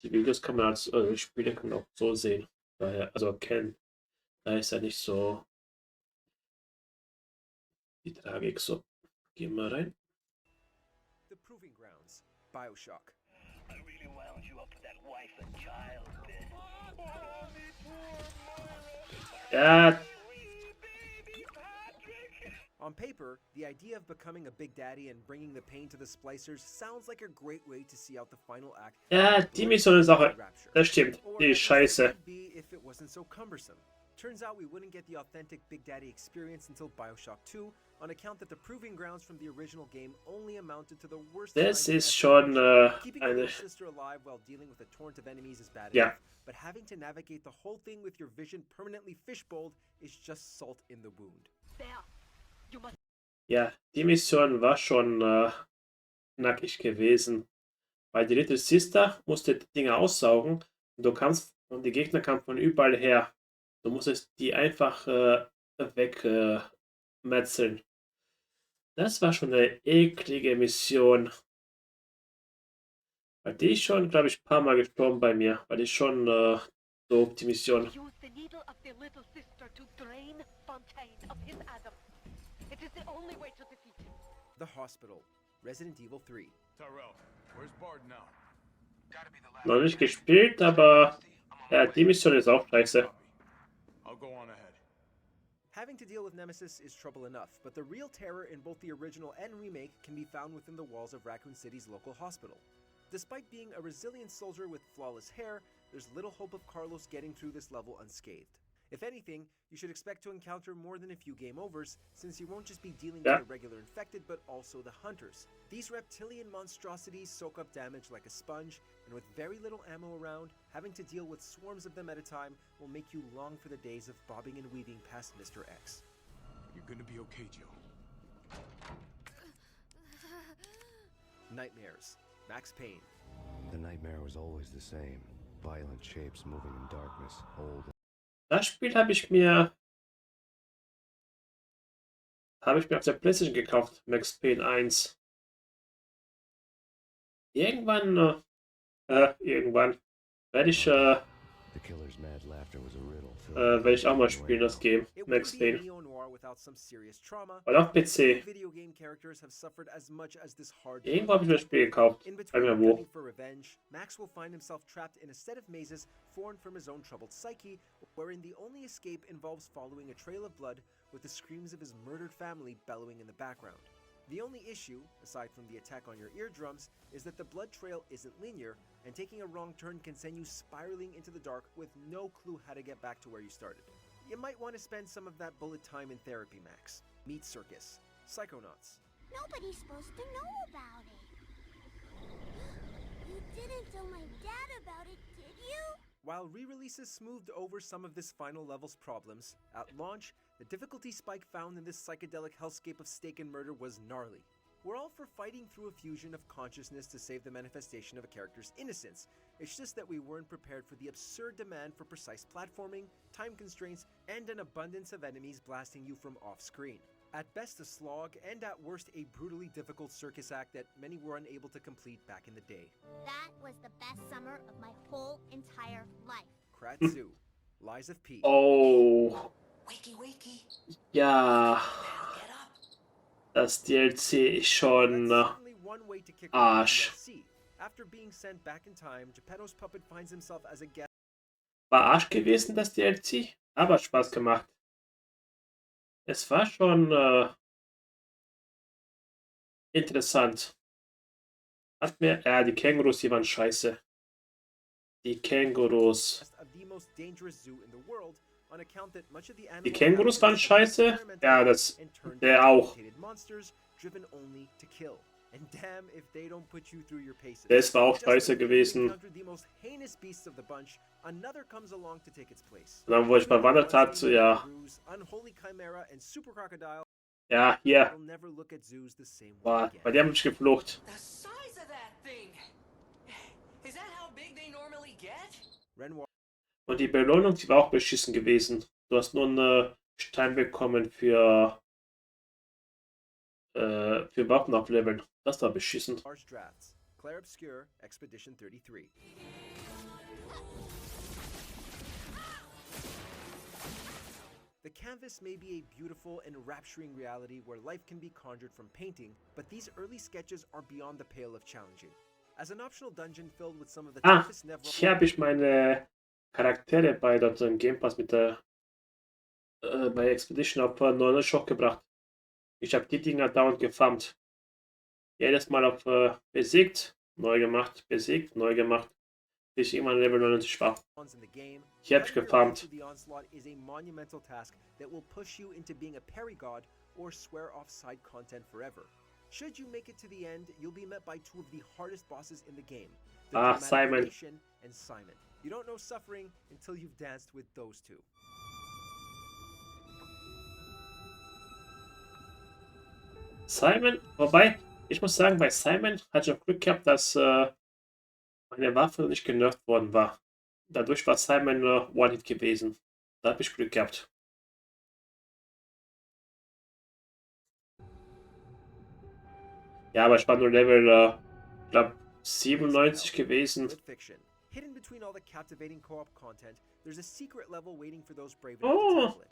Die Videos kann man als, die Spiele kann man auch so sehen. Daher, also erkennen. Da ist ja nicht so die Tragik so. Gehen wir rein. The Proving Grounds, Bioshock. I really wound you up with that wife and child bit. Ja, On paper, the idea of becoming a Big Daddy and bringing the pain to the splicers sounds like a great way to see out the final act. ja, die Mission ist auch, das stimmt, Or die at ist least it scheiße. could be if it wasn't so cumbersome. Turns out we wouldn't get the authentic Big Daddy experience until Bioshock 2, on account that the Proving Grounds from the original game only amounted to the worst. Das ist schon Keeping a eine, little sister alive while dealing with a torrent of enemies is bad ja. enough, but having to navigate the whole thing with your vision permanently fishbowled is just salt in the wound. There. You must. Ja, die Mission war schon knackig gewesen. Weil die Little Sister musste die Dinge aussaugen und du kannst, und die Gegner kamen von überall her. Du musstest die einfach wegmetzeln. Das war schon eine eklige Mission. Weil die ist schon, glaube ich, ein paar Mal gestorben bei mir. Weil die schon so die Mission. Use the needle of the little sister to drain Fontaine of his Adam. It is the only way to defeat him. The Hospital, Resident Evil 3. Tyrell, where's Bard now? Gotta be the last. Noch nicht gespielt, aber ja, die Mission ist auch scheiße. I'll go on ahead. Having to deal with Nemesis is trouble enough, but the real terror in both the original and remake can be found within the walls of Raccoon City's local hospital. Despite being a resilient soldier with flawless hair, there's little hope of Carlos getting through this level unscathed. If anything, you should expect to encounter more than a few game overs, since you won't just be dealing with the regular infected, but also the hunters. These reptilian monstrosities soak up damage like a sponge, and with very little ammo around, having to deal with swarms of them at a time will make you long for the days of bobbing and weaving past Mr. X. You're gonna be okay, Joe. Nightmares, Max Payne. The nightmare was always the same. Violent shapes moving in darkness, old. Das Spiel habe ich mir auf der PlayStation gekauft, Max Payne 1. Irgendwann werde ich The killer's mad laughter was a riddle. werde ich auch mal spielen, das Game, It Max wouldn't be a Payne. neo-noir without some serious trauma. Weil auf but PC. video game characters have suffered as much as this hard. Irgendwo habe ich mir das Spiel gekauft. In Weiß between nicht mehr wo. gunning for revenge, Max will find himself trapped in a set of mazes formed from his own troubled psyche, wherein the only escape involves following a trail of blood with the screams of his murdered family bellowing in the background. The only issue, aside from the attack on your eardrums, is that the blood trail isn't linear, and taking a wrong turn can send you spiraling into the dark with no clue how to get back to where you started. You might want to spend some of that bullet time in therapy, Max. Meet Circus, Psychonauts. Nobody's supposed to know about it. You didn't tell my dad about it, did you? While re-releases smoothed over some of this final level's problems, at launch, the difficulty spike found in this psychedelic hellscape of stake and murder was gnarly. We're all for fighting through a fusion of consciousness to save the manifestation of a character's innocence. It's just that we weren't prepared for the absurd demand for precise platforming, time constraints, and an abundance of enemies blasting you from off-screen. At best a slog, and at worst a brutally difficult circus act that many were unable to complete back in the day. That was the best summer of my whole entire life. Kratzu, Lies of P. Oh, Wakey, wakey. ja, Get up. das DLC ist schon That's certainly one way to kick off Arsch. the DLC. After being sent back in time, Geppetto's puppet finds himself as a guest. war Arsch gewesen, das DLC, aber hat Spaß gemacht. Es war schon interessant. Hat mir, ja, die Kängurus, die waren scheiße. Die Kängurus. Of the most dangerous zoo in the world, on account that much of the Die animal Kängurus waren scheiße. Ja, das, and turned der into auch. mutated monsters driven only to kill. And damn if they don't put you through your paces. Das war auch Just scheiße when you gewesen. encountered the most heinous beasts of the bunch, another comes along to take its place. Und dann, wo ich bewandert hat, ja, Unholy Chimera and Super Crocodile ja, hier, will never look at zoos the same way war, again. bei dem hab ich geflucht. The size of that thing. Is that how big they normally get? Renoir Und die Belohnung, die war auch beschissen gewesen. Du hast nur einen Stein bekommen für Waffen aufleveln. Das war beschissen. large drafts. Clair Obscure, Expedition 33. The canvas may be a beautiful and enrapturing reality where life can be conjured from painting, but these early sketches are beyond the pale of challenging. As an optional dungeon filled with some of the toughest Hier habe ich meine Charaktere bei dort im Game Pass mit der bei Expedition auf 9 Schock gebracht. Ich habe die Dinger dauernd gefarmt. Jedes Mal auf besiegt, neu gemacht, besiegt, neu gemacht, bis ich irgendwann Level 99 war. Hier habe ich gefarmt. The onslaught is a monumental task that will push you into being a parry god or swear off side content forever. Should you make it to the end, you'll be met by two of the hardest bosses in the game. The Simon. Nation and Simon. You don't know suffering until you've danced with those two. Simon, wobei, ich muss sagen, bei Simon hatte ich auch Glück gehabt, dass meine Waffe nicht genervt worden war. Dadurch war Simon One-Hit gewesen. Da habe ich Glück gehabt. Ja, aber ich war nur Level, ich glaube, 97 gewesen. Hidden between all the captivating co-op content, there's a secret level waiting for those brave Oh. enough to tackle it.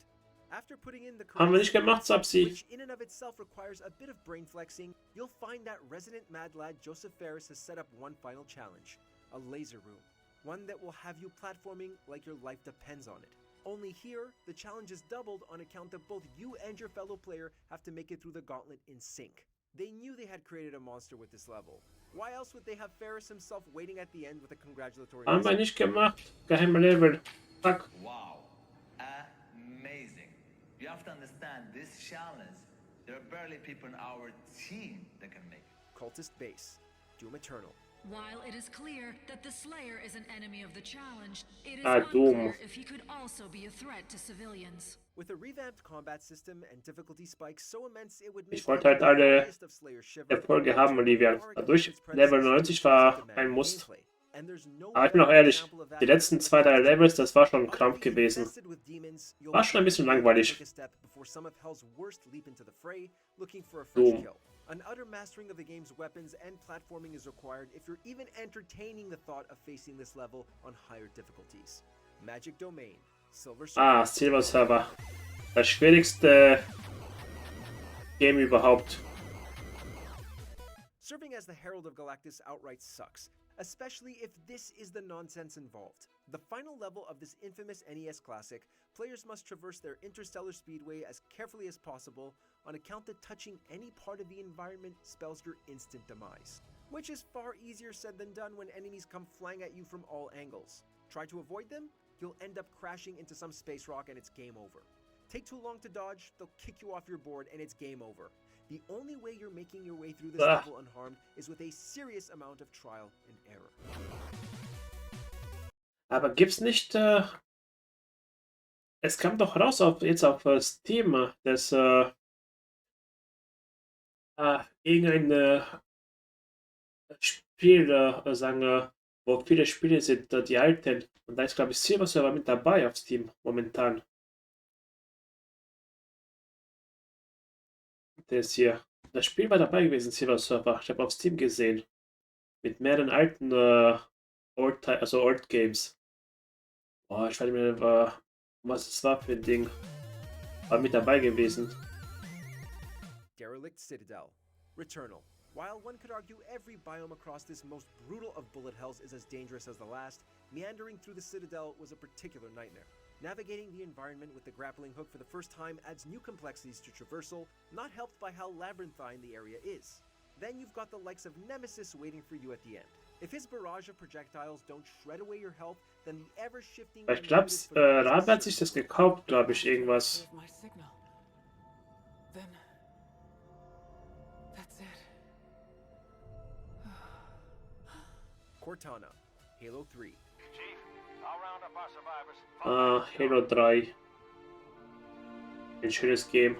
After putting in the Haben wir nicht gemacht, Sapsi. which in and of itself requires a bit of brain flexing, you'll find that resident mad lad Joseph Ferris has set up one final challenge, a laser room. One that will have you platforming like your life depends on it. Only here, the challenge is doubled on account that both you and your fellow player have to make it through the gauntlet in sync. They knew they had created a monster with this level. Why else would they have Ferris himself waiting at the end with a congratulatory Haben wir message? nicht gemacht. Geheime Level. Fuck. Wow, amazing. You have to understand this challenge. There are barely people in our team that can make it. Cultist Base, Doom Eternal. While it is clear that the Slayer is an enemy of the challenge, it is Doom. unclear if he could also be a threat to civilians. With a revamped combat system and difficulty spikes so immense it would make Ich wollte halt alle the of Slayer shiver. Erfolge haben, Olivia. Dadurch, Level 90 war ein Muss. And there's no Aber ich bin auch ehrlich, die letzten 2-3 Levels, das war schon ein Krampf gewesen. War schon ein bisschen langweilig. Doom. An utter mastering of the game's weapons and platforming is required if you're even entertaining the thought of facing this level on higher difficulties. Magic Domain, Silver Surfer. Silver Server. Das schwierigste Game überhaupt. Serving as the Herald of Galactus outright sucks, especially if this is the nonsense involved. The final level of this infamous NES classic, players must traverse their interstellar speedway as carefully as possible on account that touching any part of the environment spells your instant demise. Which is far easier said than done when enemies come flying at you from all angles. Try to avoid them, you'll end up crashing into some space rock and it's game over. Take too long to dodge, they'll kick you off your board and it's game over. The only way you're making your way through this level unharmed is with a serious amount of trial and error. Aber gibt's nicht, es kam doch raus jetzt auf Steam, dass irgendein Spiel, sagen wir, wo viele Spiele sind, die alten. Und da ist, glaube ich, Silver Server mit dabei auf Steam momentan. Das hier. Das Spiel war dabei gewesen, Silver Server. Ich habe auf Steam gesehen. Mit mehreren alten Old Games. Boah, ich weiß nicht mehr, was es war für ein Ding. War mit dabei gewesen. Derelict Citadel, Returnal. While one could argue every biome across this most brutal of bullet hells is as dangerous as the last, meandering through the Citadel was a particular nightmare. Navigating the environment with the grappling hook for the first time adds new complexities to traversal, not helped by how labyrinthine the area is. Then you've got the likes of Nemesis waiting for you at the end. If his barrage of projectiles don't shred away your health, then the ever-shifting... Ich glaube, Rabe hat sich das gekauft, glaube ich, irgendwas. My signal. Then that's it. Cortana, Halo 3. Chief, I'll round up our survivors. Halo 3. Ein schönes Game.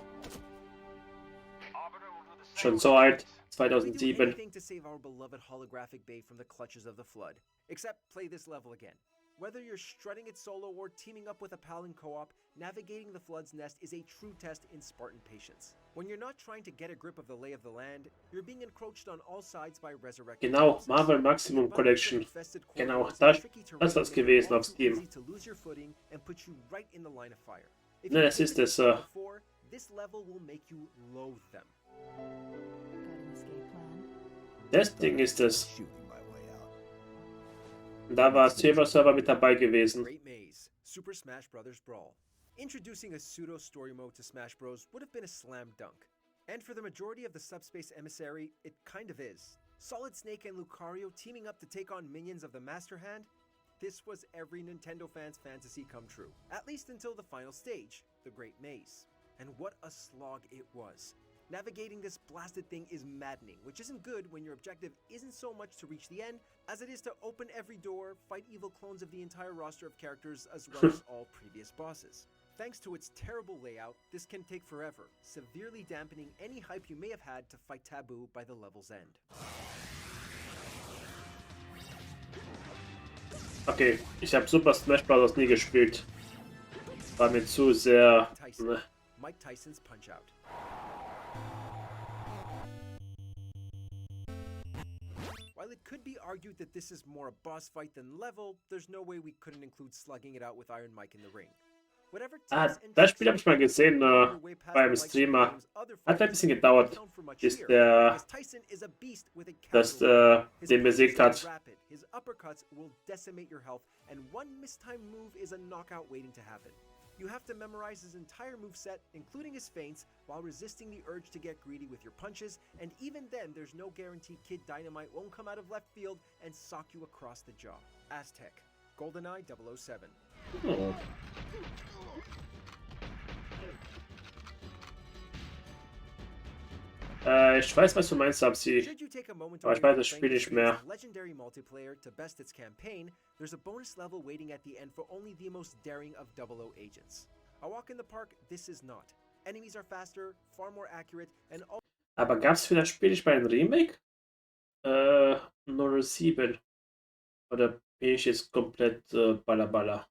Arbiter will do the same Schon with so alt. these. We do 2007. anything to save our beloved holographic bay from the clutches of the Flood. Except play this level again. Whether you're strutting it solo or teaming up with a pal in co-op, navigating the Flood's Nest is a true test in Spartan patience. When you're not trying to get a grip of the lay of the land, you're being encroached on all sides by resurrected Genau, corpses. Marvel Maximum Collection. Genau, das war's gewesen auf Steam. To lose your footing and put you right in the line of fire. If Ne, you've es ist taken es. it before, this level will make you loathe them. Das Ding ist es. Da war Server mit dabei gewesen. Great Maze, Super Smash Bros. Brawl. Introducing a pseudo story mode to Smash Bros. Would have been a slam dunk. And for the majority of the Subspace Emissary, it kind of is. Solid Snake and Lucario teaming up to take on minions of the Master Hand? This was every Nintendo fan's fantasy come true. At least until the final stage, the Great Maze. And what a slog it was. Navigating this blasted thing is maddening, which isn't good when your objective isn't so much to reach the end as it is to open every door, fight evil clones of the entire roster of characters as well as all previous bosses. Thanks to its terrible layout, this can take forever, severely dampening any hype you may have had to fight Taboo by the level's end. Okay, ich habe Super Smash Bros. Nie gespielt. War mir zu sehr... Ne. Mike Tyson's Punch-Out. While it could be argued that this is more a boss fight than level, there's no way we couldn't include slugging it out with Iron Mike in the ring. Whatever Das Spiel habe ich mal gesehen beim Streamer. Hat ein bisschen gedauert, bis der den besiegt hat. His uppercuts will decimate your health, and one mistimed move is a knockout waiting to happen. You have to memorize his entire moveset, including his feints, while resisting the urge to get greedy with your punches, and even then there's no guarantee Kid Dynamite won't come out of left field and sock you across the jaw. Aztec, GoldenEye 007. Oh. Ich weiß, was du meinst, Sapsi. Aber ich weiß das Spiel nicht mehr. Legendary multiplayer to best its campaign, there's a bonus level waiting at the end for only the most daring of 00 agents. A walk in the park, this is not. Enemies are faster, far more accurate, and all. Aber gab es für das Spiel nicht mal ein Remake? 07. Oder bin ich jetzt komplett ballerballer?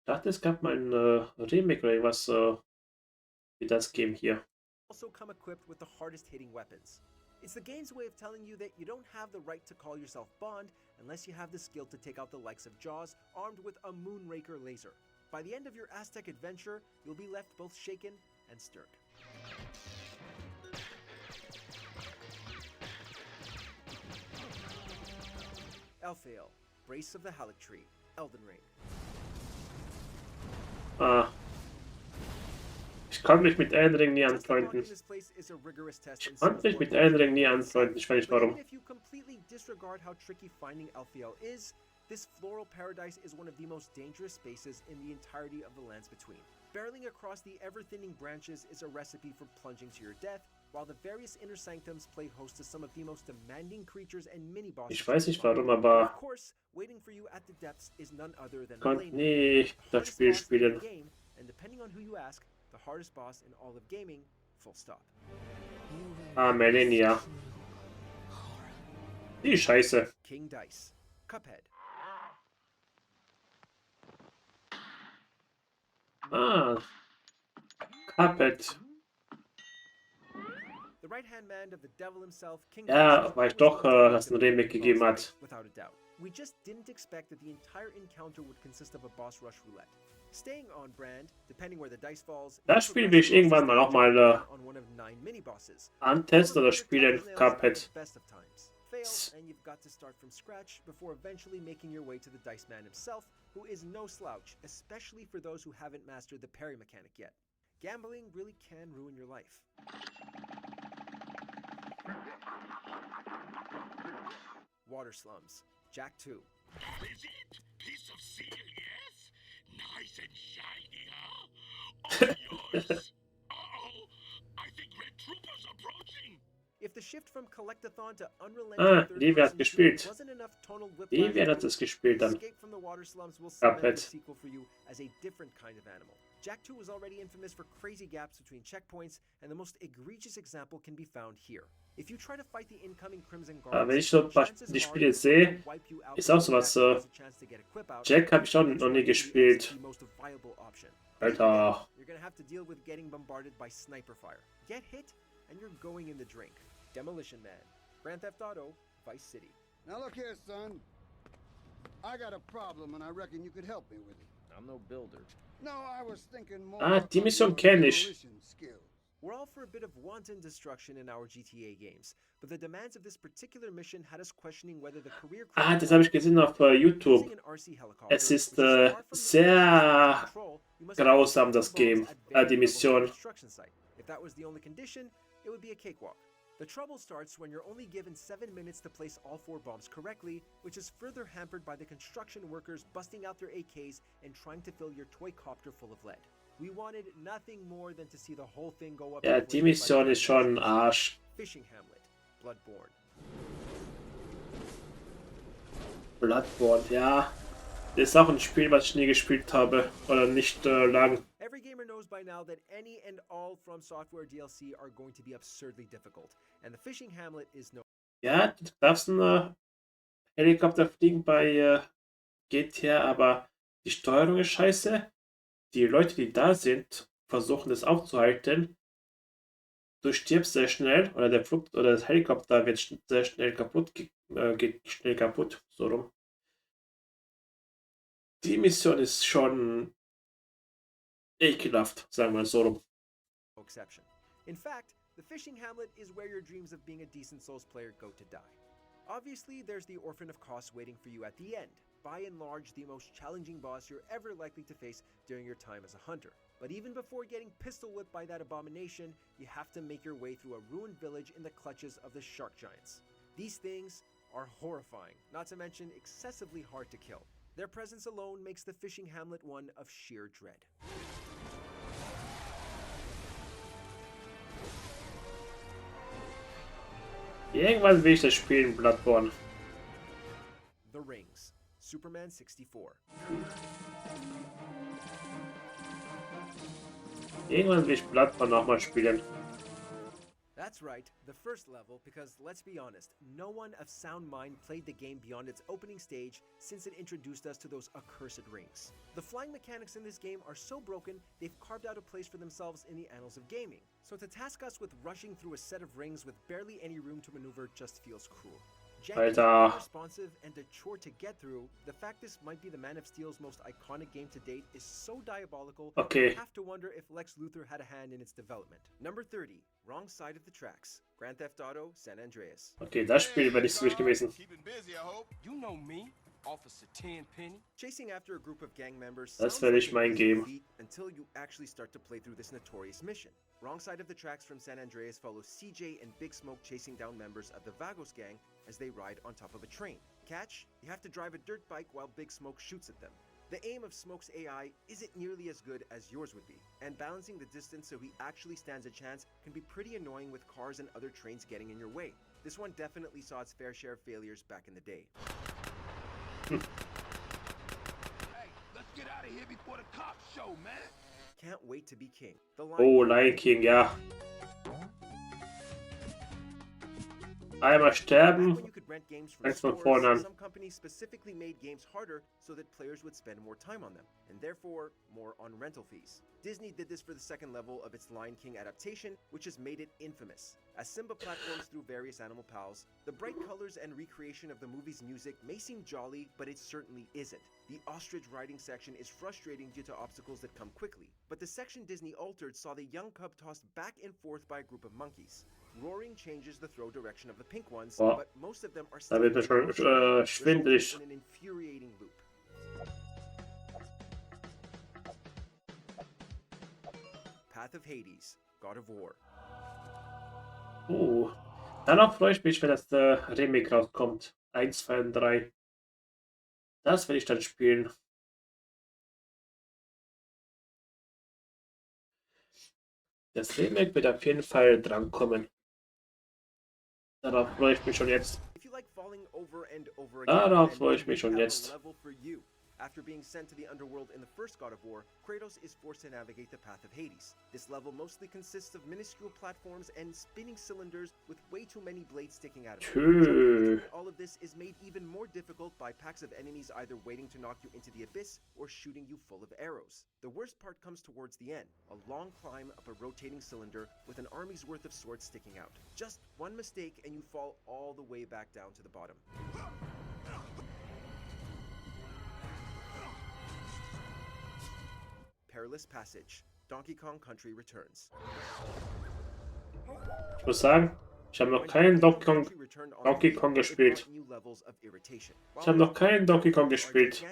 Ich dachte, es gab mal ein Remake oder irgendwas wie das Game hier. Also come equipped with the hardest hitting weapons. It's the game's way of telling you that you don't have the right to call yourself Bond unless you have the skill to take out the likes of Jaws armed with a Moonraker laser. By the end of your Aztec adventure, you'll be left both shaken and stirred. Elphael, Brace of the Halictree, Elden Ring. Ah. Ich konnte mich mit Elden Ring nie anfreunden. Ich konnte mich mit Elden Ring nie anfreunden. Ich weiß nicht warum. If you completely disregard how tricky finding Elphael is, this floral paradise is one of the most dangerous spaces in the entirety of the lands between. Barreling across the ever-thinning branches is a recipe for plunging to your death, while the various inner sanctums play host to some of the most demanding creatures and mini-bosses. Ich weiß nicht warum, aber of course, waiting for you at the depths is none other than konnte nie das Spiel spielen. And depending on who you ask, the hardest boss in all of gaming, full stop. Ah, Melania. Die Scheiße. King Dice, Cuphead. Ah, Cuphead. The right-hand man of the devil himself, King Ja, weil ich doch das ein Remake gegeben hat. Without a doubt. We just didn't expect that the entire encounter would consist of a boss rush roulette. Staying on brand, depending where the dice falls. Das Spiel will ich irgendwann mal nochmal antesten oder spielen, Cuphead. Fail, and you've got to start from scratch before eventually making your way to the Dice Man himself, who is no slouch, especially for those who haven't mastered the parry mechanic yet. Gambling really can ruin your life. Water Slums, Jack 2. Is it? Piece of seal, yes? Nice and shiny, huh? All yours. Uh-oh, I think Red Trooper's approaching. If the shift from collectathon to unrelenting Levi hat third-person gespielt. shooting wasn't enough tonal whiplash Levi hat for das you, gespielt dann. Escape from the Water Slums will cement the Cuphead. sequel for you as a different kind of animal. Jak 2 was already infamous for crazy gaps between checkpoints, and the most egregious example can be found here. If you try to fight the incoming Crimson Guards, Wenn ich so die Spiele sehe, ist auch sowas so. Jak habe ich auch noch nie gespielt. Alter. You're gonna have to deal with getting bombarded by sniper fire. Get hit, and you're going in the drink. Demolition Man, Grand Theft Auto, Vice City. Now look here, son. I got a problem, and I reckon you could help me with it. I'm no builder. No, I was thinking more Die about your Mission kenne ich. demolition skills. We're all for a bit of wanton destruction in our GTA games, but the demands of this particular mission had us questioning whether the career Das habe ich gesehen auf YouTube. Es ist sehr grausam, das Game, die Mission. If that was the only condition, it would be a cakewalk. The trouble starts when you're only given 7 minutes to place all 4 bombs correctly, which is further hampered by the construction workers busting out their AKs and trying to fill your toy copter full of lead. We wanted nothing more than to see the whole thing go up. Ja, die Mission ist schon Arsch. Fishing Hamlet, Bloodborne. Bloodborne, ja. Das ist auch ein Spiel, was ich nie gespielt habe. Oder nicht lang. Every gamer knows by now that any and all From Software DLC are going to be absurdly difficult, and the Fishing Hamlet is no. Ja, du darfst einen Helikopter fliegen bei GTA, aber die Steuerung ist scheiße. Die Leute, die da sind, versuchen das aufzuhalten. Du stirbst sehr schnell, oder der Flug oder das Helikopter wird sehr schnell kaputt, geht schnell kaputt, so rum. Die Mission ist schon ekelhaft, sagen wir so rum. Exception. In fact, the Fishing Hamlet is where your dreams of being a decent Souls player go to die. Obviously, there's the Orphan of Kos waiting for you at the end. By and large, the most challenging boss you're ever likely to face during your time as a hunter. But even before getting pistol whipped by that abomination, you have to make your way through a ruined village in the clutches of the shark giants. These things are horrifying, not to mention excessively hard to kill. Their presence alone makes the Fishing Hamlet one of sheer dread. Irgendwann will ich das spielen, Bloodborne. The Rings, Superman 64. Irgendwann will ich Bloodborne nochmal spielen. That's right, the first level, because let's be honest, no one of sound mind played the game beyond its opening stage since it introduced us to those accursed rings. The flying mechanics in this game are so broken, they've carved out a place for themselves in the annals of gaming. So to task us with rushing through a set of rings with barely any room to maneuver just feels cruel. Janky, responsive, and a chore to get through, the fact this might be the Man of Steel's most iconic game to date is so diabolical, you have to wonder if Lex Luthor had a hand in its development. Number 30, Wrong Side of the Tracks, Grand Theft Auto San Andreas. Okay, das Spiel wäre nicht so wichtig gewesen. You know me, Officer Tenpenny. Chasing after a group of gang members Das wäre nicht mein Game. Until you actually start to play through this notorious mission. Wrong Side of the Tracks from San Andreas follows CJ and Big Smoke chasing down members of the Vagos gang as they ride on top of a train. Catch? You have to drive a dirt bike while Big Smoke shoots at them. The aim of Smoke's AI isn't nearly as good as yours would be, and balancing the distance so he actually stands a chance can be pretty annoying with cars and other trains getting in your way. This one definitely saw its fair share of failures back in the day. Hey, let's get out of here before the cops show, man. Can't wait to be king. The Lion King, ja. Einmal sterben, ganz von vorne an. Some companies specifically made games harder so that players would spend more time on them, and therefore more on rental fees. Disney did this for the second level of its Lion King adaptation, which has made it infamous. As Simba platforms through various animal pals, the bright colors and recreation of the movie's music may seem jolly, but it certainly isn't. The ostrich riding section is frustrating due to obstacles that come quickly, but the section Disney altered saw the young cub tossed back and forth by a group of monkeys. Roaring changes the throw direction of the pink ones, but most of them are still Da wird mir schon schwindelig. in an infuriating loop. Path of Hades, God of War. Danach freue ich mich, wenn das Remake rauskommt. 1, 2 und 3. Das werde ich dann spielen. Das Remake wird auf jeden Fall drankommen. Darauf freue ich mich schon jetzt. If you like falling over and over again, Darauf then freue ich we mich schon have a jetzt. level for you. After being sent to the underworld in the first God of War, Kratos is forced to navigate the path of Hades. This level mostly consists of minuscule platforms and spinning cylinders with way too many blades sticking out of them. Tschö. All of this is made even more difficult by packs of enemies either waiting to knock you into the abyss or shooting you full of arrows. The worst part comes towards the end, a long climb up a rotating cylinder with an army's worth of swords sticking out. Just one mistake and you fall all the way back down to the bottom. Perilous Passage. Donkey Kong Country returns. Ich muss sagen, ich habe noch keinen Donkey Kong gespielt. Ich habe noch keinen Donkey Kong gespielt.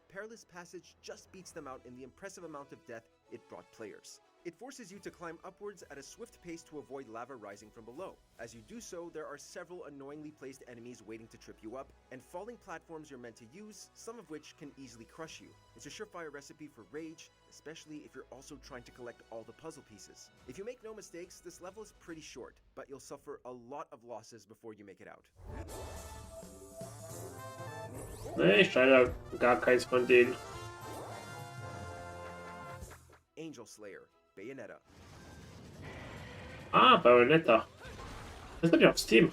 Perilous Passage just beats them out in the impressive amount of death it brought players. It forces you to climb upwards at a swift pace to avoid lava rising from below. As you do so, there are several annoyingly placed enemies waiting to trip you up, and falling platforms you're meant to use, some of which can easily crush you. It's a surefire recipe for rage, especially if you're also trying to collect all the puzzle pieces. If you make no mistakes, this level is pretty short, but you'll suffer a lot of losses before you make it out. Nee, ich leider gar keins von denen. Angel Slayer, Bayonetta. Ah, Bayonetta. Das ist ja auf Steam.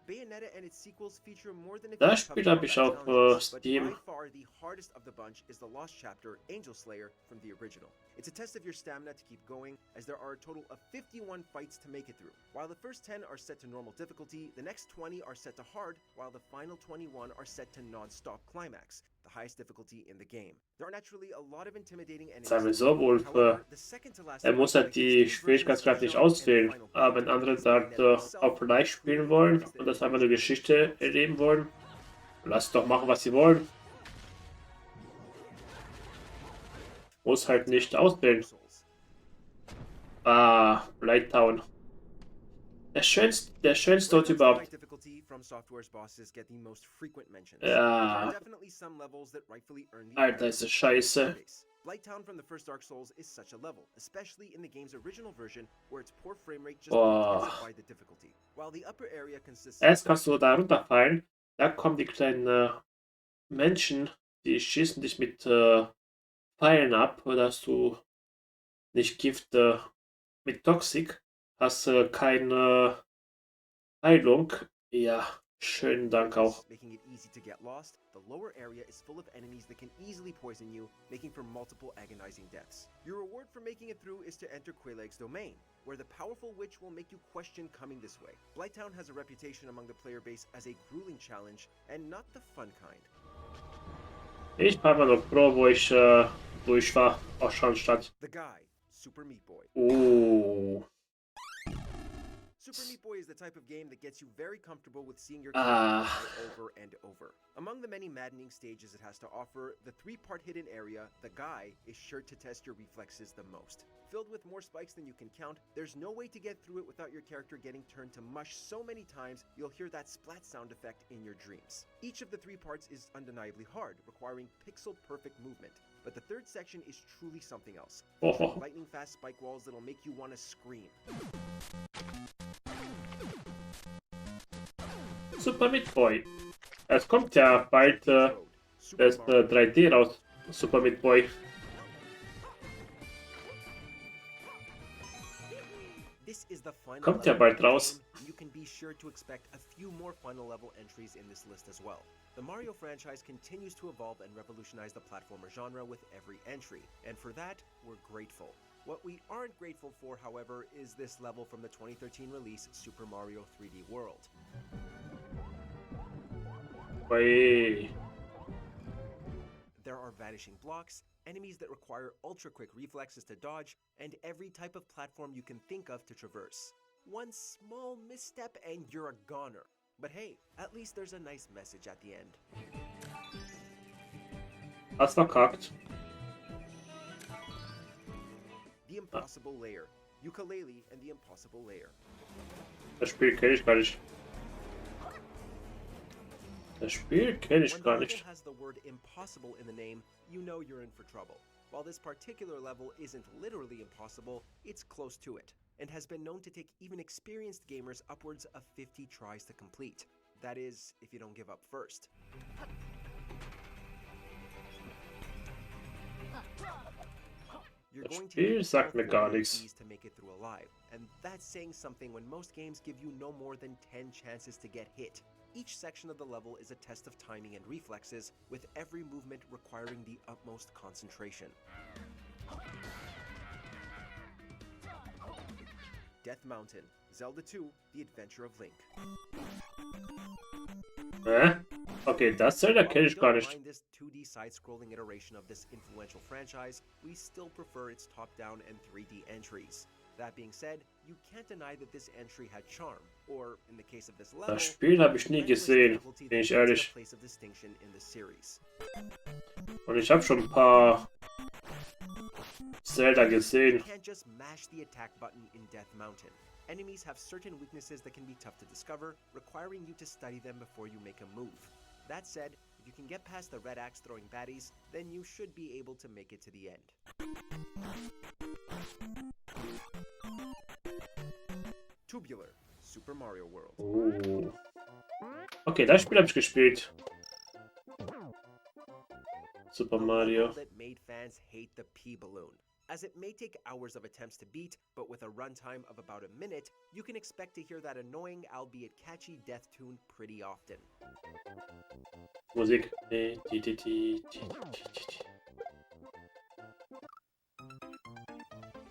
Bayonetta and its sequels feature more than a Das few Spiel tough habe ich combat auf challenges, but Steam. by far the hardest of the bunch is the lost chapter, Angel Slayer, from the original. It's a test of your stamina to keep going, as there are a total of 51 fights to make it through. While the first 10 are set to normal difficulty, the next 20 are set to hard, while the final 21 are set to non-stop climax, the highest difficulty in the game. There are naturally a lot of intimidating enemies. Sagen wir so, Wolf, muss halt die Schwierigkeitsgrad nicht auswählen. Aber wenn andere sagt, auf leicht spielen wollen und das einfach eine Geschichte erleben wollen, lasst doch machen, was sie wollen. Muss halt nicht auswählen. Ah, Blighttown. Der schönste Ort überhaupt. Ja. Alter, ist das scheiße. Blighttown from the first Dark Souls is such a level, especially in the game's original version, where its poor frame rate just intensified the difficulty. While the upper area consists Erst kannst du da runterfallen, da kommen die kleinen Menschen, die schießen dich mit Pfeilen ab, dass du nicht Gift mit Toxik hast, keine Heilung. Ja, schönen Dank auch. Making it easy to get lost, the lower area is full of enemies that can easily poison you, making for multiple agonizing deaths. Your reward for making it through is to enter Quelaag's domain, where the powerful witch will make you question coming this way. Blighttown has a reputation among the player base as a grueling challenge, and not the fun kind. Ich war mal noch froh, wo ich durch war, aus Schandstadt. The Guy, Super Meat Boy. Oh. Super Meat Boy is the type of game that gets you very comfortable with seeing your character die over and over. Among the many maddening stages it has to offer, the 3-part hidden area, The Guy, is sure to test your reflexes the most. Filled with more spikes than you can count, there's no way to get through it without your character getting turned to mush so many times you'll hear that splat sound effect in your dreams. Each of the 3 parts is undeniably hard, requiring pixel-perfect movement. But the third section is truly something else. Lightning-fast spike walls that'll make you want to scream. Super Meat Boy. Es kommt ja bald das 3D raus. Super Meat Boy. Kommt ja bald raus. You can be sure to expect a few more final level entries in this list as well. The Mario franchise continues to evolve and revolutionize the platformer genre with every entry, and for that, we're grateful. What we aren't grateful for, however, is this level from the 2013 release Super Mario 3D World. Hey. There are vanishing blocks, enemies that require ultra-quick reflexes to dodge, and every type of platform you can think of to traverse. One small misstep and you're a goner. But hey, at least there's a nice message at the end. Hast verkackt. The Impossible Lair. Ukulele and the Impossible Lair. Das Spiel kenne ich gar nicht. Das Spiel kenne ich gar nicht. When the level has the word impossible in the name, you know you're in for trouble. While this particular level isn't literally impossible, it's close to it. and has been known to take even experienced gamers upwards of 50 tries to complete. That is, if you don't give up first. You're going to need sagt mir gar 48 nichts. keys to make it through alive, and that's saying something when most games give you no more than 10 chances to get hit. Each section of the level is a test of timing and reflexes, with every movement requiring the utmost concentration. Death Mountain, Zelda 2, The Adventure of Link. Okay, das Zelda While kenne we ich gar don't nicht. mind this 2D side-scrolling iteration of this influential franchise, we still prefer its top-down and 3D entries. That being said, you can't deny that this entry had charm, or in the case of this level, Das Spiel habe ich nie relentless gesehen, difficulty bin that ich makes it a ehrlich. place of distinction in the series. Und ich habe schon ein paar Zelda gesehen. You can't just mash the attack button in Death Mountain. Enemies have certain weaknesses that can be tough to discover, requiring you to study them before you make a move. That said, if you can get past the red axe throwing baddies, then you should be able to make it to the end. Tubular, Super Mario World. Oh. Okay, das Spiel habe ich gespielt. Super A Mario. level that made fans hate the P-Balloon. As it may take hours of attempts to beat, but with a runtime of about a minute, you can expect to hear that annoying, albeit catchy death tune pretty often. Musik.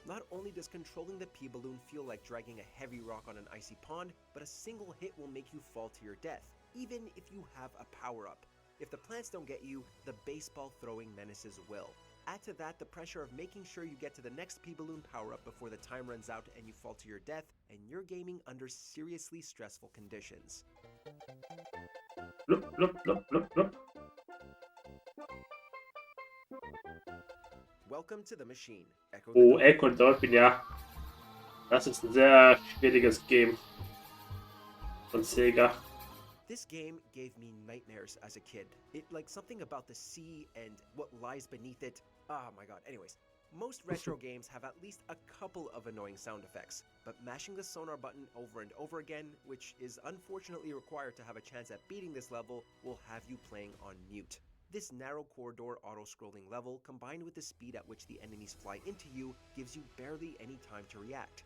Not only does controlling the P-Balloon feel like dragging a heavy rock on an icy pond, but a single hit will make you fall to your death, even if you have a power-up. If the plants don't get you, the baseball-throwing menaces will. Add to that the pressure of making sure you get to the next P-Balloon power-up before the time runs out and you fall to your death, and you're gaming under seriously stressful conditions. Blub, blub, blub, blub, blub. Welcome to the machine. Echo the Oh, Dolphin. Echo Dolphin, ja. Das ist ein sehr schwieriges Game von Sega. This game gave me nightmares as a kid. Like something about the sea and what lies beneath it. Oh my god. Anyways, most retro games have at least a couple of annoying sound effects, but mashing the sonar button over and over again, which is unfortunately required to have a chance at beating this level, will have you playing on mute. This narrow corridor auto-scrolling level, combined with the speed at which the enemies fly into you, gives you barely any time to react.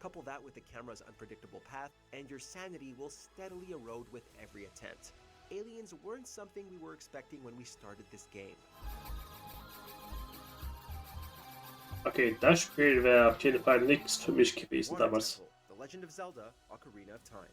Couple that with the camera's unpredictable path, and your sanity will steadily erode with every attempt. Aliens weren't something we were expecting when we started this game. Okay, das Spiel wäre auf jeden Fall nichts für mich gewesen Water damals. Temple, The Legend of Zelda: Ocarina of Time.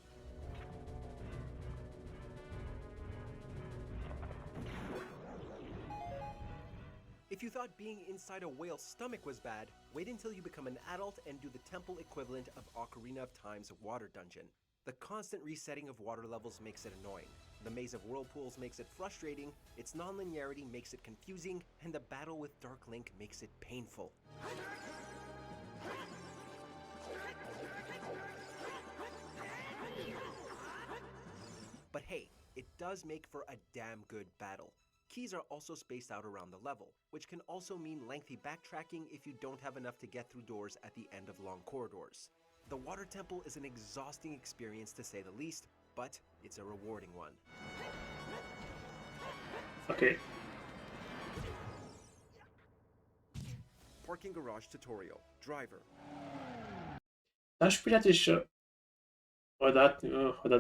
If you thought being inside a whale's stomach was bad, wait until you become an adult and do the temple equivalent of Ocarina of Time's water dungeon. The constant resetting of water levels makes it annoying. The maze of whirlpools makes it frustrating, its non-linearity makes it confusing, and the battle with Dark Link makes it painful. But hey, it does make for a damn good battle. Keys are also spaced out around the level, which can also mean lengthy backtracking if you don't have enough to get through doors at the end of long corridors. The Water Temple is an exhausting experience to say the least, but it's a rewarding one. Okay. Parking Garage Tutorial, Driver. Das Spiel hatte ich oder hat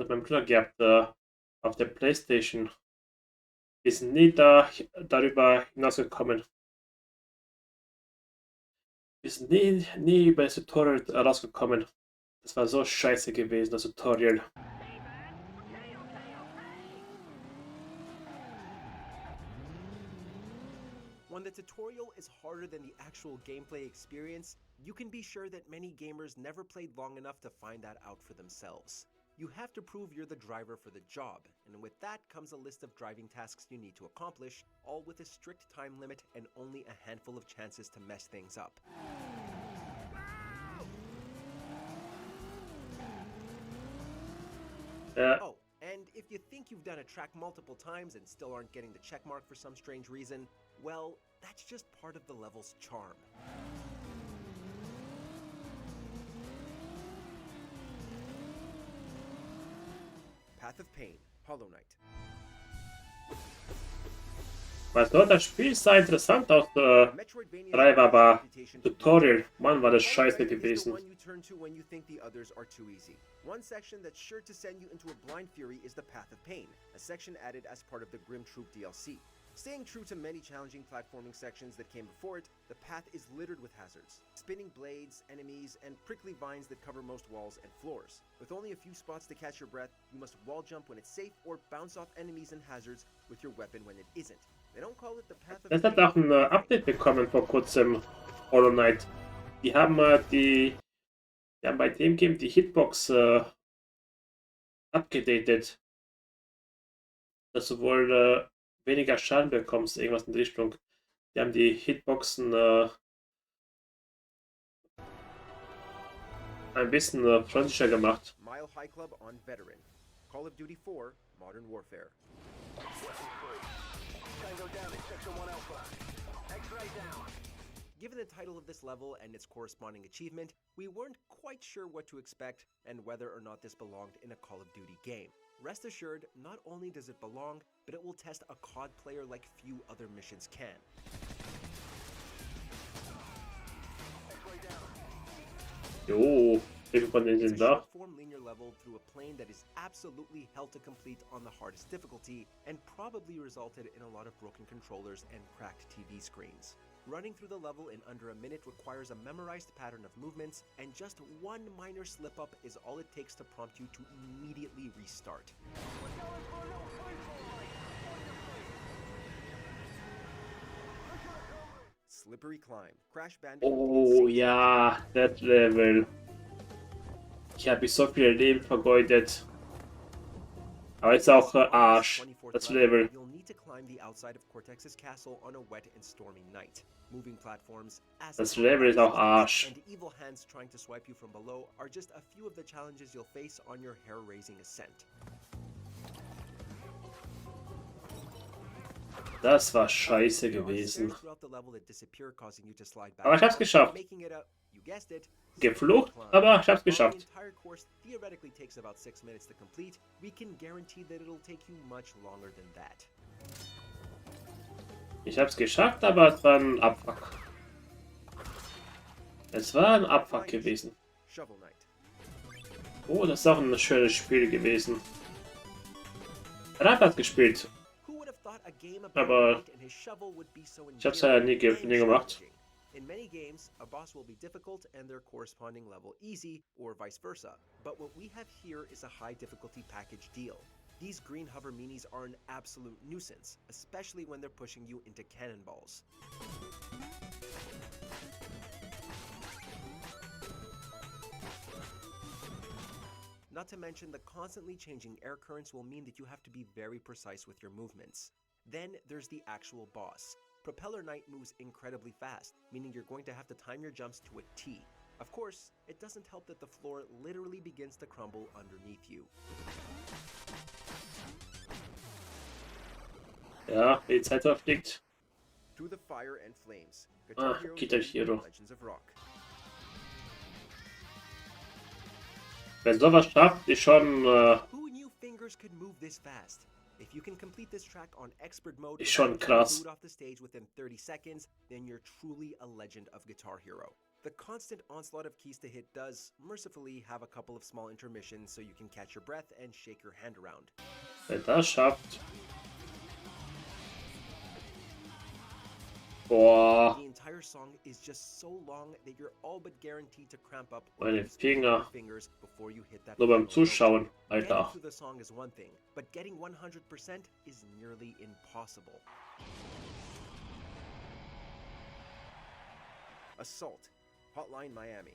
mein Bruder gehabt auf der PlayStation. Wir sind nie darüber hinausgekommen. Wir sind nie über das Tutorial rausgekommen. Das war so scheiße gewesen, das Tutorial. When the tutorial is harder than the actual gameplay experience, you can be sure that many gamers never played long enough to find that out for themselves. You have to prove you're the driver for the job, and with that comes a list of driving tasks you need to accomplish, all with a strict time limit and only a handful of chances to mess things up. Oh, and if you think you've done a track multiple times and still aren't getting the check mark for some strange reason, well, that's just part of the level's charm. Path of Pain, Hollow Knight. Weißt du, das Spiel sah interessant aus, 3 war aber Tutorial. Mann, war das scheiße gewesen. One section that's sure to send you into a blind fury is the Path of Pain, a section added as part of the Grim Troop DLC. Staying true to many challenging platforming sections that came before it, the path is littered with hazards. Spinning blades, enemies, and prickly vines that cover most walls and floors. With only a few spots to catch your breath, you must wall jump when it's safe or bounce off enemies and hazards with your weapon when it isn't. They don't call it the Path of Es hat auch ein Update bekommen vor kurzem, Hollow Knight. Die haben bei dem Game die Hitbox abgedatet. Dass du wohl weniger Schaden bekommst, irgendwas in die Richtung. Die haben die Hitboxen ein bisschen freundlicher gemacht. Mile High Club on Veteran. Call of Duty 4 Modern Warfare. Given the title of this level and its corresponding achievement, we weren't quite sure what to expect and whether or not this belonged in a Call of Duty game. Rest assured, not only does it belong, but it will test a COD player like few other missions can. Jo, wie viele von denen sind da? Form linear level through a plane that is absolutely hell to complete on the hardest difficulty and probably resulted in a lot of broken controllers and cracked TV screens. Running through the level in under a minute requires a memorized pattern of movements, and just one minor slip-up is all it takes to prompt you to immediately restart. Slippery Climb, Crash Bandicoot. Oh ja, das Level. Ich habe so viel Leben vergeudet. Aber ist auch Arsch, das Level. You'll need to climb the outside of Cortex's castle on a wet and stormy night. Moving platforms, Das Level ist auch Arsch. and evil hands trying to swipe you from below are just a few of the challenges you'll face on your hair-raising ascent. Das war scheiße gewesen. Aber ich hab's geschafft. Geflucht, aber ich hab's geschafft. Theoretically takes about 6 minutes to complete. We can guarantee that it'll take you much longer than that. Ich hab's geschafft, aber es war ein Abfuck. Es war ein Abfuck gewesen. Oh, das ist auch ein schönes Spiel gewesen. Rap hat gespielt. Aber ich hab's ja nie gemacht. In many games, a boss will be difficult and their corresponding level easy, or vice versa. But what we have here is a high difficulty package deal. These green hover minis are an absolute nuisance, especially when they're pushing you into cannonballs. Not to mention, the constantly changing air currents will mean that you have to be very precise with your movements. Then there's the actual boss. Propeller Knight moves incredibly fast, meaning you're going to have to time your jumps to a T. Of course, it doesn't help that the floor literally begins to crumble underneath you. Ja, die Zeit verfliegt. Through the Fire and Flames. Guitar Hero. Legends of Rock. Wer sowas schafft, ist schon Who knew fingers could move this fast? If you can complete this track on expert mode ist schon krass. off the stage within 30 seconds, then you're truly a legend of Guitar Hero. The constant onslaught of keys to hit does, mercifully, have a couple of small intermissions so you can catch your breath and shake your hand around. Wer das schafft. Boah. The entire song is just so long that you're all but guaranteed to cramp up Meine Finger. fingers before you hit that. Nur beim Zuschauen, Getting Alter. through the song is one thing, but getting 100% is nearly impossible. Assault, Hotline Miami.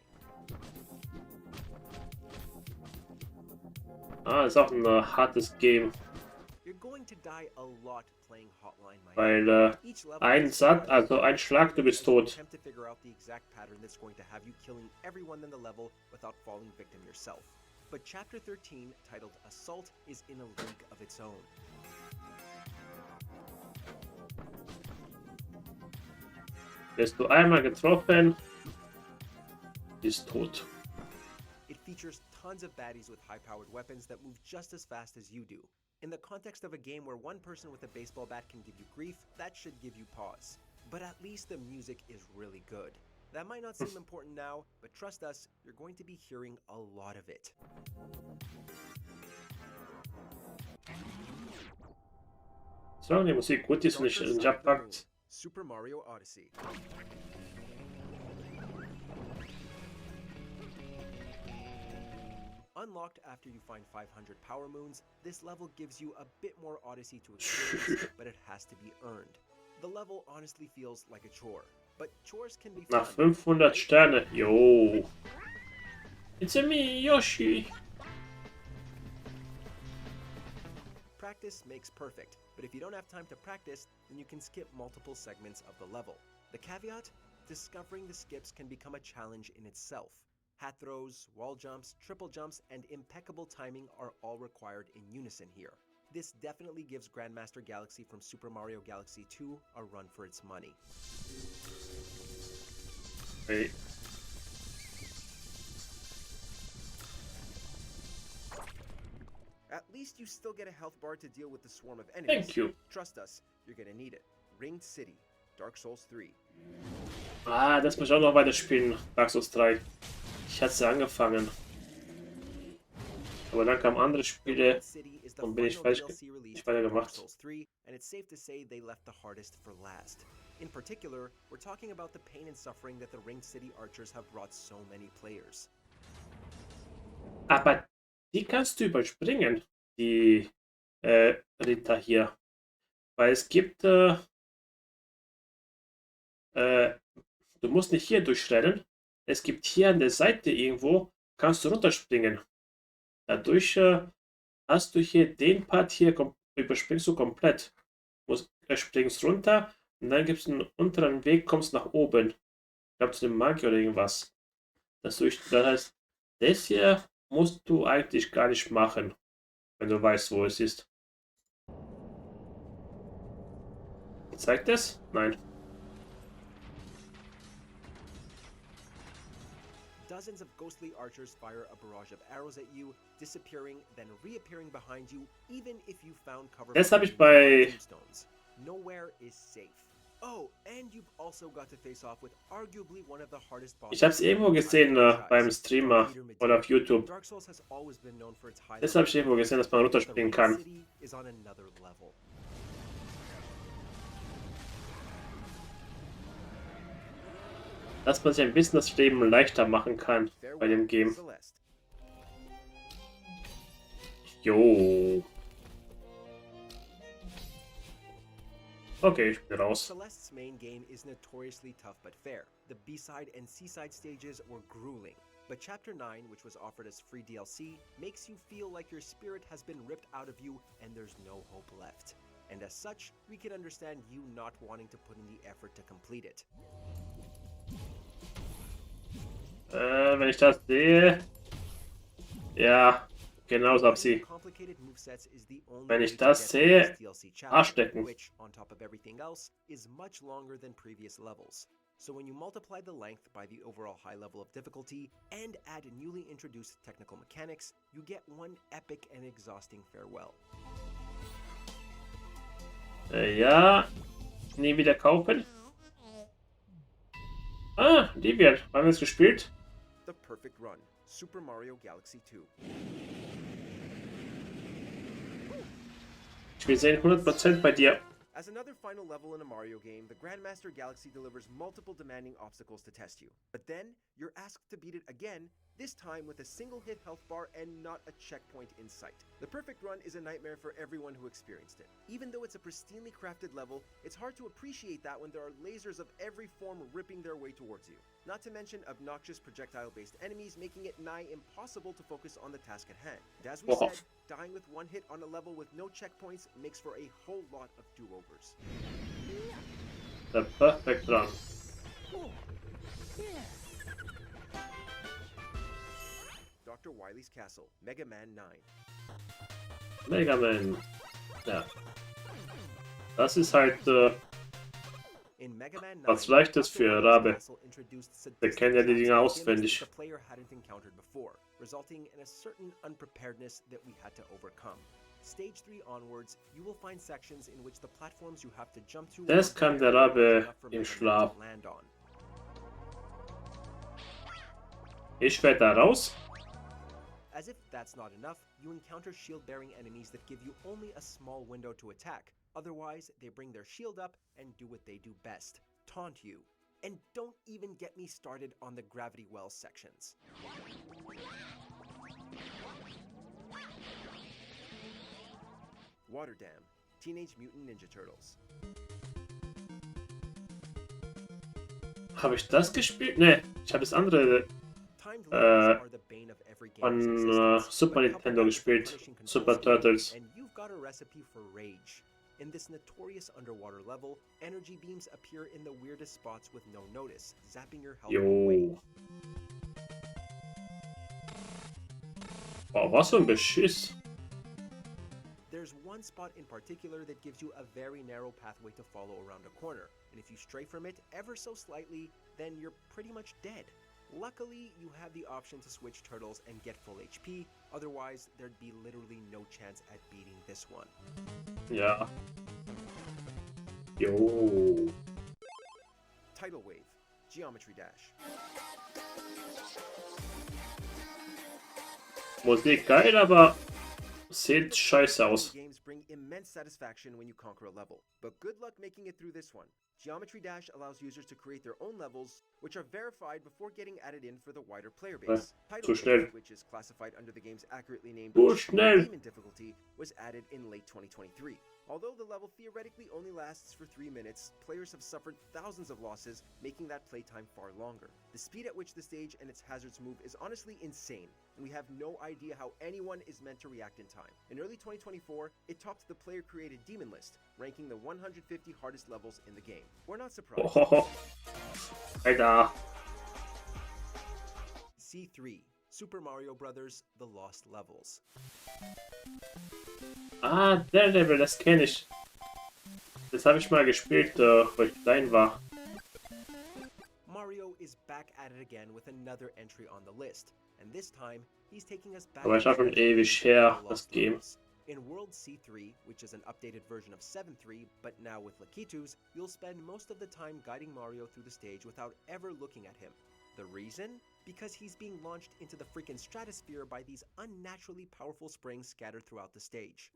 Ah, ist auch ein hartes Game. You're going to die a lot playing Hotline Miami. Weil Each level ein Satz, also ein Schlag, du bist tot. attempt to figure out the exact pattern that's going to have you killing everyone in the level without falling victim yourself. but Chapter 13, titled Assault, is in a league of its own. Wirst du einmal getroffen, bist tot. It features tons of baddies with high-powered weapons that move just as fast as you do. In the context of a game where one person with a baseball bat can give you grief, that should give you pause. But at least the music is really good. That might not seem important now, but trust us, you're going to be hearing a lot of it. Solange die Musik gut ist und nicht abpackt. Super Mario Odyssey. Unlocked after you find 500 power moons, this level gives you a bit more Odyssey to experience, but it has to be earned. The level honestly feels like a chore, but chores can be Nach fun. 500 Sterne. Jo. It's a me, Yoshi. Practice makes perfect, but if you don't have time to practice, then you can skip multiple segments of the level. The caveat? Discovering the skips can become a challenge in itself. Hat throws, wall jumps, triple jumps, and impeccable timing are all required in unison here. This definitely gives Grandmaster Galaxy from Super Mario Galaxy 2 a run for its money. Hey. At least you still get a health bar to deal with the swarm of enemies. Thank you. Trust us, you're gonna need it. Ringed City, Dark Souls 3. Ah, das muss ich auch noch weiterspielen. Dark Souls 3. Ich hatte es ja angefangen. Aber dann kamen andere Spiele und bin ich nicht weitergemacht. And it's safe to say they left the hardest for last. In particular, we're talking about the pain and suffering that the Ringed City Archers have brought so many players. Aber die kannst du überspringen, die Ritter hier. Weil es gibt, du musst nicht hier durchrennen. Es gibt hier an der Seite irgendwo, kannst du runterspringen. Dadurch hast du hier den Part hier, überspringst du komplett. Springst runter und dann gibt es einen unteren Weg, kommst nach oben. Ich glaube zu dem Magier oder irgendwas. Das heißt, das hier musst du eigentlich gar nicht machen, wenn du weißt, wo es ist. Zeigt es? Nein. Dozens of ghostly archers fire a barrage of arrows at you, disappearing, then reappearing behind you, even if you found cover. Das habe ich bei... Nowhere is safe. Oh, and you've also got to face off with arguably one of the hardest bosses. Ich habe es irgendwo gesehen beim Streamer oder auf YouTube. Das habe ich irgendwo gesehen, dass man runterspringen kann. Dass man sich ein bisschen das Leben leichter machen kann bei dem Game. Jo. Okay, ich bin raus. Celeste's main game is notoriously tough but fair. The B-side and C-side stages were grueling. But Chapter 9, which was offered as free DLC, makes you feel like your spirit has been ripped out of you and there's no hope left. And as such, we can understand you not wanting to put in the effort to complete it. Wenn ich das sehe... Ja, genau so hab sie. Wenn ich das sehe, Arschdecken. So when you multiply the length by the overall high level of difficulty and add newly introduced technical mechanics, you get one epic and exhausting farewell. Ja, nie wieder kaufen. Ah, die wird. Haben wir es gespielt? The Perfect Run, Super Mario Galaxy 2. Ich will sehen 100% bei dir. As another final level in a Mario game, the Grandmaster Galaxy delivers multiple demanding obstacles to test you. But then, you're asked to beat it again, this time with a single-hit health bar and not a checkpoint in sight. The Perfect Run is a nightmare for everyone who experienced it. Even though it's a pristinely crafted level, it's hard to appreciate that when there are lasers of every form ripping their way towards you. Not to mention obnoxious projectile-based enemies making it nigh impossible to focus on the task at hand. And as we said, dying with one hit on a level with no checkpoints makes for a whole lot of do-overs. The Perfect Run. Dr. Wily's castle, Mega Man 9. Mega Man. Ja. Das ist halt In Mega Man 9, was Leichtes Dr. für Wily's Rabe. castle introduced Der sadistic kennt ja die attacks Dinge and gimmicks auswendig. that the player hadn't encountered before, resulting in a certain unpreparedness that we had to overcome. Stage 3 onwards, you will find sections in which the platforms you have to jump to Das are kann der barely Rabe enough for im Mega Man Schlaf. to land on. Ich werde da raus. As if that's not enough, you encounter shield-bearing enemies that give you only a small window to attack. Otherwise, they bring their shield up and do what they do best, taunt you. And don't even get me started on the gravity well sections. Water Dam, Teenage Mutant Ninja Turtles. Habe ich das gespielt? Ne, ich habe das andere Timed levels are the bane of every game's von existence, Super but couple Nintendo that with a gespielt. punishing control Super scheme, Turtles. And you've got a recipe for rage. In this notorious underwater level, energy beams appear in the weirdest spots with no notice, zapping your health away. Jo. Wow, was für ein Beschiss. There's one spot in particular that gives you a very narrow pathway to follow around a corner, and if you stray from it ever so slightly, then you're pretty much dead. Luckily, you have the option to switch turtles and get full HP, otherwise there'd be literally no chance at beating this one. Ja. Jo. Tidal Wave, Geometry Dash. Musik geil, aber sieht scheiße aus. Games bring immense satisfaction when you conquer a level, but good luck making it through this one. Geometry Dash allows users to create their own levels, which are verified before getting added in for the wider player base. Zu schnell. Wave, which is classified under the game's accurately named Zu schnell. Demon difficulty, was added in late 2023. Although the level theoretically only lasts for 3 minutes, players have suffered thousands of losses, making that playtime far longer. The speed at which the stage and its hazards move is honestly insane, and we have no idea how anyone is meant to react in time. In early 2024, it topped the player-created Demon list, ranking the 150 hardest levels in the game. We're not surprised. Oh, Alter. C3, Super Mario Bros. The Lost Levels. Ah, der Level, das kenne ich. Das habe ich mal gespielt, wo ich klein war. Mario is back at it again with another entry on the list, and this time he's taking us back Aber ist auch schon ewig her, das Game. In World C3, which is an updated version of 7.3, but now with Lakitus, you'll spend most of the time guiding Mario through the stage without ever looking at him. The reason? Because he's being launched into the freaking stratosphere by these unnaturally powerful springs scattered throughout the stage.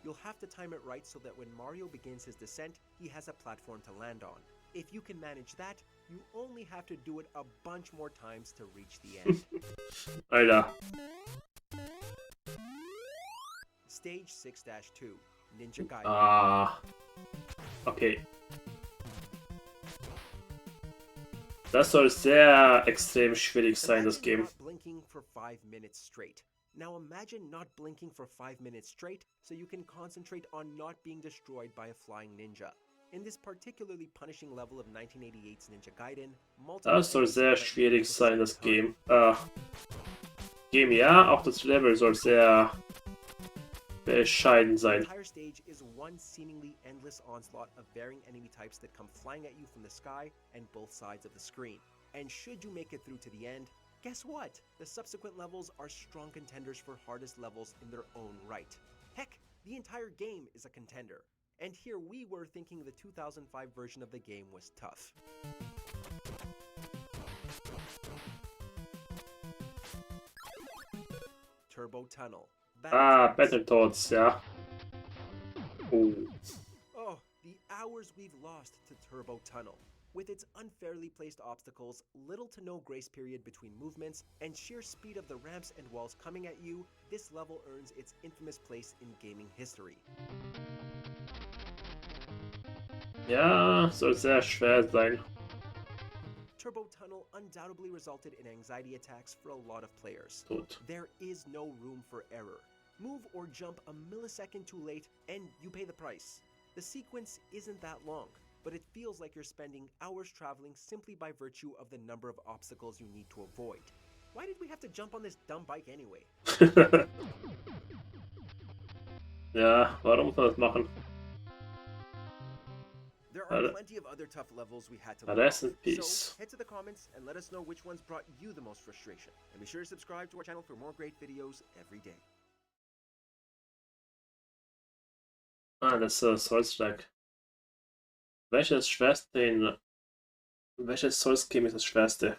You'll have to time it right so that when Mario begins his descent, he has a platform to land on. If you can manage that, you only have to do it a bunch more times to reach the end. Alter. Stage 6-2, Ninja Gaiden. Ah. Okay. Das soll sehr extrem schwierig sein, das Game. Not blinking for 5 minutes straight. Now imagine not blinking for 5 minutes straight so you can concentrate on not being destroyed by a flying ninja. In this particularly punishing level of 1988's Ninja Gaiden, Das soll sehr schwierig sein, das Game. Game ja, auch das Level soll sehr bescheiden The sein. entire stage is one seemingly endless onslaught of varying enemy types that come flying at you from the sky and both sides of the screen. And should you make it through to the end, guess what? The subsequent levels are strong contenders for hardest levels in their own right. Heck, the entire game is a contender. And here we were thinking the 2005 version of the game was tough. Turbo Tunnel. Ah, Battletoads, ja. Oh, the hours we've lost to Turbo Tunnel. With its unfairly placed obstacles, little to no grace period between movements, and sheer speed of the ramps and walls coming at you, this level earns its infamous place in gaming history. Ja, soll sehr schwer sein. Turbo Tunnel undoubtedly resulted in anxiety attacks for a lot of players. Gut. There is no room for error. Move or jump a millisecond too late, and you pay the price. The sequence isn't that long. but it feels like you're spending hours traveling simply by virtue of the number of obstacles you need to avoid. Why did we have to jump on this dumb bike anyway? Ja, warum muss man das machen? There are plenty of other tough levels we had to learn. Rest in So peace. head to the comments and let us know which ones brought you the most frustration. And be sure to subscribe to our channel for more great videos every day. Ah, das ist das Holzschlag. Welches Souls-Game ist das schwerste?